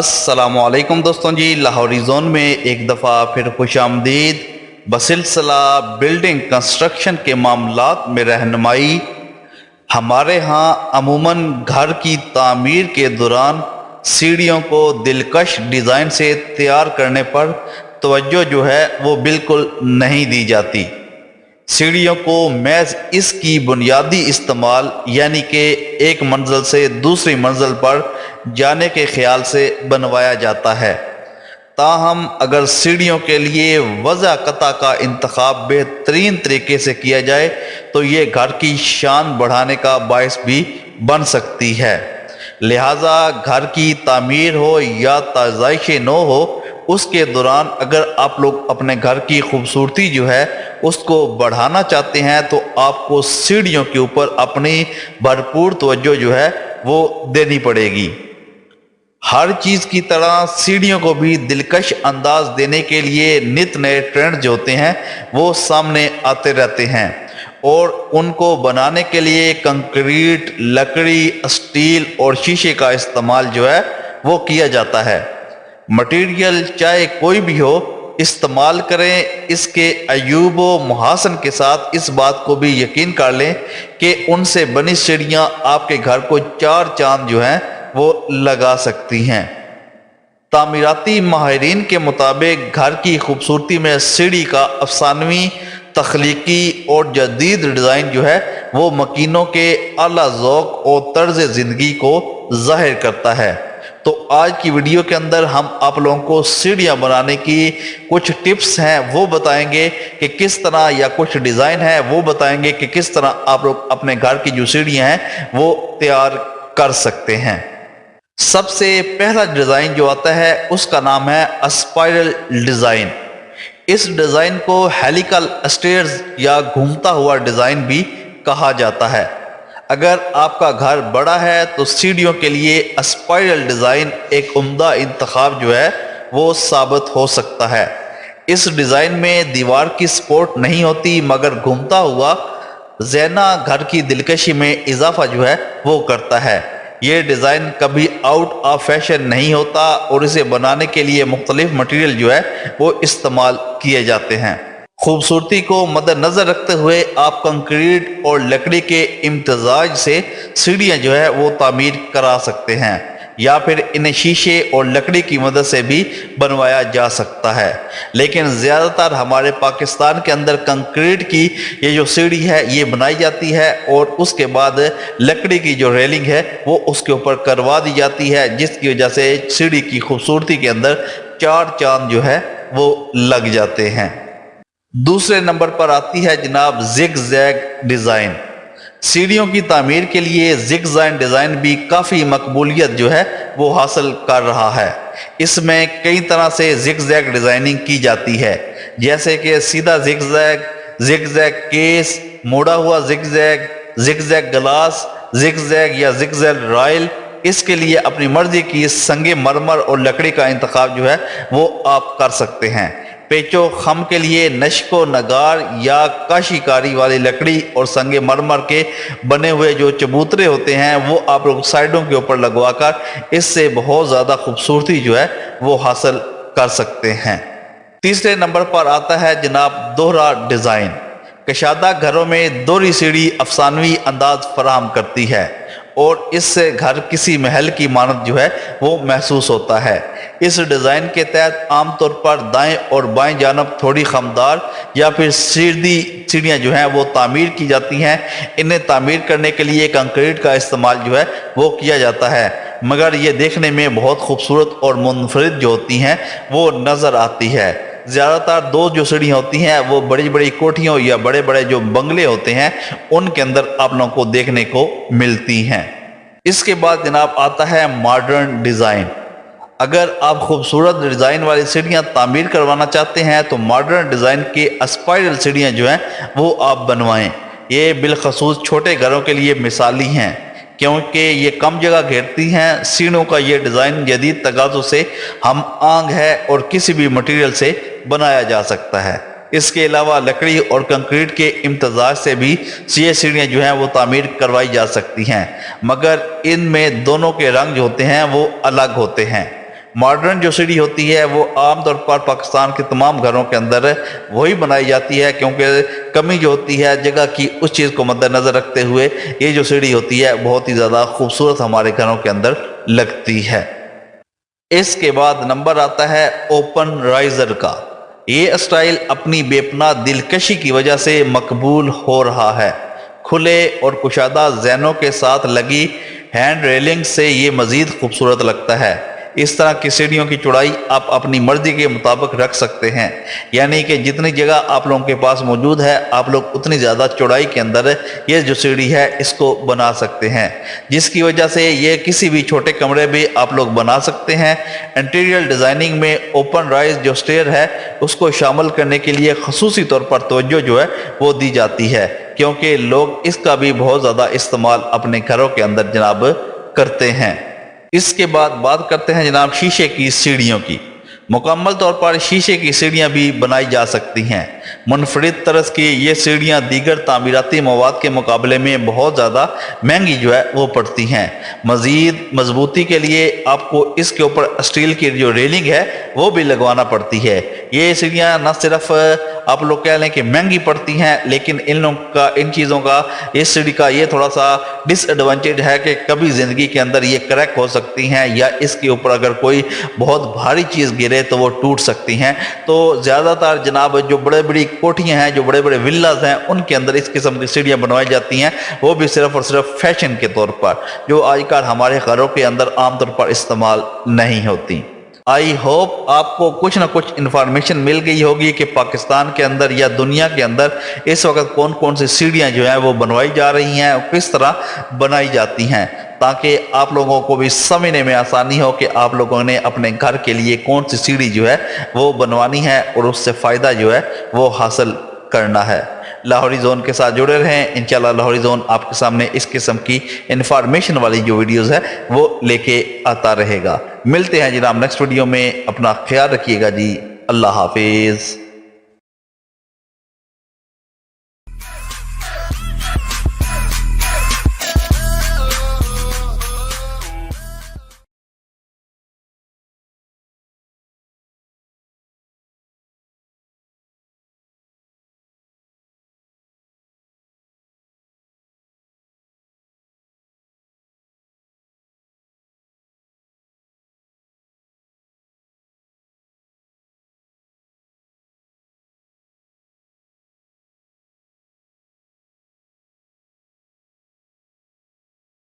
السلام علیکم دوستوں جی، لاہوری زون میں ایک دفعہ پھر خوش آمدید۔ بسلسلہ بلڈنگ کنسٹرکشن کے معاملات میں رہنمائی۔ ہمارے ہاں عموماً گھر کی تعمیر کے دوران سیڑھیوں کو دلکش ڈیزائن سے تیار کرنے پر توجہ جو ہے وہ بالکل نہیں دی جاتی۔ سیڑھیوں کو محض اس کی بنیادی استعمال یعنی کہ ایک منزل سے دوسری منزل پر جانے کے خیال سے بنوایا جاتا ہے۔ تاہم اگر سیڑھیوں کے لیے وضع قطع کا انتخاب بہترین طریقے سے کیا جائے تو یہ گھر کی شان بڑھانے کا باعث بھی بن سکتی ہے۔ لہٰذا گھر کی تعمیر ہو یا تازائش نو ہو، اس کے دوران اگر آپ لوگ اپنے گھر کی خوبصورتی جو ہے اس کو بڑھانا چاہتے ہیں تو آپ کو سیڑھیوں کے اوپر اپنی بھرپور توجہ جو ہے وہ دینی پڑے گی۔ ہر چیز کی طرح سیڑھیوں کو بھی دلکش انداز دینے کے لیے نت نئے ٹرینڈ جو ہوتے ہیں وہ سامنے آتے رہتے ہیں، اور ان کو بنانے کے لیے کنکریٹ، لکڑی، اسٹیل اور شیشے کا استعمال جو ہے وہ کیا جاتا ہے۔ مٹیریل چاہے کوئی بھی ہو استعمال کریں، اس کے عیوب و محاسن کے ساتھ اس بات کو بھی یقین کر لیں کہ ان سے بنی سیڑھیاں آپ کے گھر کو چار چاند جو ہیں وہ لگا سکتی ہیں۔ تعمیراتی ماہرین کے مطابق گھر کی خوبصورتی میں سیڑھی کا افسانوی، تخلیقی اور جدید ڈیزائن جو ہے وہ مکینوں کے اعلیٰ ذوق اور طرز زندگی کو ظاہر کرتا ہے۔ تو آج کی ویڈیو کے اندر ہم آپ لوگوں کو سیڑھیاں بنانے کی کچھ ٹپس ہیں وہ بتائیں گے کہ کس طرح، یا کچھ ڈیزائن ہے وہ بتائیں گے کہ کس طرح آپ لوگ اپنے گھر کی جو سیڑھیاں ہیں وہ تیار کر سکتے ہیں۔ سب سے پہلا ڈیزائن جو آتا ہے اس کا نام ہے اسپائرل ڈیزائن۔ اس ڈیزائن کو ہیلیکل اسٹیئرز یا گھومتا ہوا ڈیزائن بھی کہا جاتا ہے۔ اگر آپ کا گھر بڑا ہے تو سیڑھیوں کے لیے اسپائرل ڈیزائن ایک عمدہ انتخاب جو ہے وہ ثابت ہو سکتا ہے۔ اس ڈیزائن میں دیوار کی سپورٹ نہیں ہوتی، مگر گھومتا ہوا زینہ گھر کی دلکشی میں اضافہ جو ہے وہ کرتا ہے۔ یہ ڈیزائن کبھی آؤٹ آف فیشن نہیں ہوتا اور اسے بنانے کے لیے مختلف مٹیریل جو ہے وہ استعمال کیے جاتے ہیں۔ خوبصورتی کو مد نظر رکھتے ہوئے آپ کنکریٹ اور لکڑی کے امتزاج سے سیڑھیاں جو ہے وہ تعمیر کرا سکتے ہیں، یا پھر انہیں شیشے اور لکڑی کی مدد سے بھی بنوایا جا سکتا ہے۔ لیکن زیادہ تر ہمارے پاکستان کے اندر کنکریٹ کی یہ جو سیڑھی ہے یہ بنائی جاتی ہے، اور اس کے بعد لکڑی کی جو ریلنگ ہے وہ اس کے اوپر کروا دی جاتی ہے، جس کی وجہ سے سیڑھی کی خوبصورتی کے اندر چار چاند جو ہے وہ لگ جاتے ہیں۔ دوسرے نمبر پر آتی ہے جناب زگ زیگ ڈیزائن۔ سیڑھیوں کی تعمیر کے لیے زگ زیگ ڈیزائن بھی کافی مقبولیت جو ہے وہ حاصل کر رہا ہے۔ اس میں کئی طرح سے زگ زیگ ڈیزائننگ کی جاتی ہے، جیسے کہ سیدھا زگ زیگ کیس، موڑا ہوا zig zag glass, zig zag یا زگ زیگ رائل۔ اس کے لیے اپنی مرضی کی سنگ مرمر اور لکڑی کا انتخاب جو ہے وہ آپ کر سکتے ہیں۔ پیچو خم کے لیے نشق و نگار یا کاشی کاری والی لکڑی اور سنگ مرمر کے بنے ہوئے جو چبوترے ہوتے ہیں وہ آپ لوگ سائڈوں کے اوپر لگوا کر اس سے بہت زیادہ خوبصورتی جو ہے وہ حاصل کر سکتے ہیں۔ تیسرے نمبر پر آتا ہے جناب دوہرا ڈیزائن۔ کشادہ گھروں میں دوہری سیڑھی افسانوی انداز فراہم کرتی ہے، اور اس سے گھر کسی محل کی مانند جو ہے وہ محسوس ہوتا ہے۔ اس ڈیزائن کے تحت عام طور پر دائیں اور بائیں جانب تھوڑی خمدار یا پھر سیدھی سیڑھیاں جو ہیں وہ تعمیر کی جاتی ہیں۔ انہیں تعمیر کرنے کے لیے کنکریٹ کا استعمال جو ہے وہ کیا جاتا ہے، مگر یہ دیکھنے میں بہت خوبصورت اور منفرد جو ہوتی ہیں وہ نظر آتی ہے۔ زیادہ تر دو جو سیڑھیاں ہوتی ہیں وہ بڑی بڑی کوٹھیوں یا بڑے بڑے جو بنگلے ہوتے ہیں ان کے اندر آپ لوگوں کو دیکھنے کو ملتی ہیں۔ اس کے بعد جناب آتا ہے ماڈرن ڈیزائن۔ اگر آپ خوبصورت ڈیزائن والی سیڑھیاں تعمیر کروانا چاہتے ہیں تو ماڈرن ڈیزائن کے اسپائرل سیڑھیاں جو ہیں وہ آپ بنوائیں۔ یہ بالخصوص چھوٹے گھروں کے لیے مثالی ہیں، کیونکہ یہ کم جگہ گھیرتی ہیں۔ سیڑھیوں کا یہ ڈیزائن جدید تقاضوں سے ہم آہنگ ہے اور کسی بھی مٹیریل سے بنایا جا سکتا ہے۔ اس کے علاوہ لکڑی اور کنکریٹ کے امتزاج سے بھی یہ سیڑھیاں جو ہیں وہ تعمیر کروائی جا سکتی ہیں، مگر ان میں دونوں کے رنگ جو ہوتے ہیں وہ الگ ہوتے ہیں۔ ماڈرن جو سیڑھی ہوتی ہے وہ عام طور پر پاکستان کے تمام گھروں کے اندر وہی بنائی جاتی ہے، کیونکہ کمی جو ہوتی ہے جگہ کی، اس چیز کو مد نظر رکھتے ہوئے یہ جو سیڑھی ہوتی ہے بہت ہی زیادہ خوبصورت ہمارے گھروں کے اندر لگتی ہے۔ اس کے بعد نمبر آتا ہے اوپن رائزر کا۔ یہ اسٹائل اپنی بے پناہ دلکشی کی وجہ سے مقبول ہو رہا ہے۔ کھلے اور کشادہ زینوں کے ساتھ لگی ہینڈ ریلنگ سے یہ مزید خوبصورت لگتا ہے۔ اس طرح کی سیڑھیوں کی چوڑائی آپ اپنی مرضی کے مطابق رکھ سکتے ہیں، یعنی کہ جتنی جگہ آپ لوگوں کے پاس موجود ہے آپ لوگ اتنی زیادہ چوڑائی کے اندر یہ جو سیڑھی ہے اس کو بنا سکتے ہیں، جس کی وجہ سے یہ کسی بھی چھوٹے کمرے بھی آپ لوگ بنا سکتے ہیں۔ انٹیریئر ڈیزائننگ میں اوپن رائز جو سٹیئر ہے اس کو شامل کرنے کے لیے خصوصی طور پر توجہ جو ہے وہ دی جاتی ہے، کیونکہ لوگ اس کا بھی بہت زیادہ استعمال اپنے گھروں کے اندر جناب کرتے ہیں۔ اس کے بعد بات کرتے ہیں جناب شیشے کی سیڑھیوں کی۔ مکمل طور پر شیشے کی سیڑھیاں بھی بنائی جا سکتی ہیں۔ منفرد طرز کی یہ سیڑھیاں دیگر تعمیراتی مواد کے مقابلے میں بہت زیادہ مہنگی جو ہے وہ پڑتی ہیں۔ مزید مضبوطی کے لیے آپ کو اس کے اوپر اسٹیل کی جو ریلنگ ہے وہ بھی لگوانا پڑتی ہے۔ یہ سیڑھیاں نہ صرف آپ لوگ کہہ لیں کہ مہنگی پڑتی ہیں، لیکن ان چیزوں کا اس سیڑھی کا یہ تھوڑا سا ڈس ایڈوانٹیج ہے کہ کبھی زندگی کے اندر یہ کریک ہو سکتی ہیں، یا اس کے اوپر اگر کوئی بہت بھاری چیز گرے تو وہ ٹوٹ سکتی ہیں۔ تو زیادہ تر جناب جو بڑے بڑی کوٹھیاں ہیں، جو بڑے بڑے ولاز ہیں، ان کے اندر اس قسم کی سیڑھیاں بنوائی جاتی ہیں، وہ بھی صرف اور صرف فیشن کے طور پر، جو آج کل ہمارے گھروں کے اندر عام طور پر استعمال نہیں ہوتی۔ آئی ہوپ آپ کو کچھ نہ کچھ انفارمیشن مل گئی ہوگی کہ پاکستان کے اندر یا دنیا کے اندر اس وقت کون کون سی سیڑھیاں جو ہیں وہ بنوائی جا رہی ہیں اور کس طرح بنائی جاتی ہیں، تاکہ آپ لوگوں کو بھی سمجھنے میں آسانی ہو کہ آپ لوگوں نے اپنے گھر کے لیے کون سی سیڑھی جو ہے وہ بنوانی ہے اور اس سے فائدہ جو ہے وہ حاصل کرنا ہے۔ لاہوری زون کے ساتھ جڑے رہیں، انشاءاللہ لاہوری زون آپ کے سامنے اس قسم کی انفارمیشن والی جو ویڈیوز ہے وہ لے کے آتا رہے گا۔ ملتے ہیں جناب نیکسٹ ویڈیو میں، اپنا خیال رکھیے گا جی، اللہ حافظ۔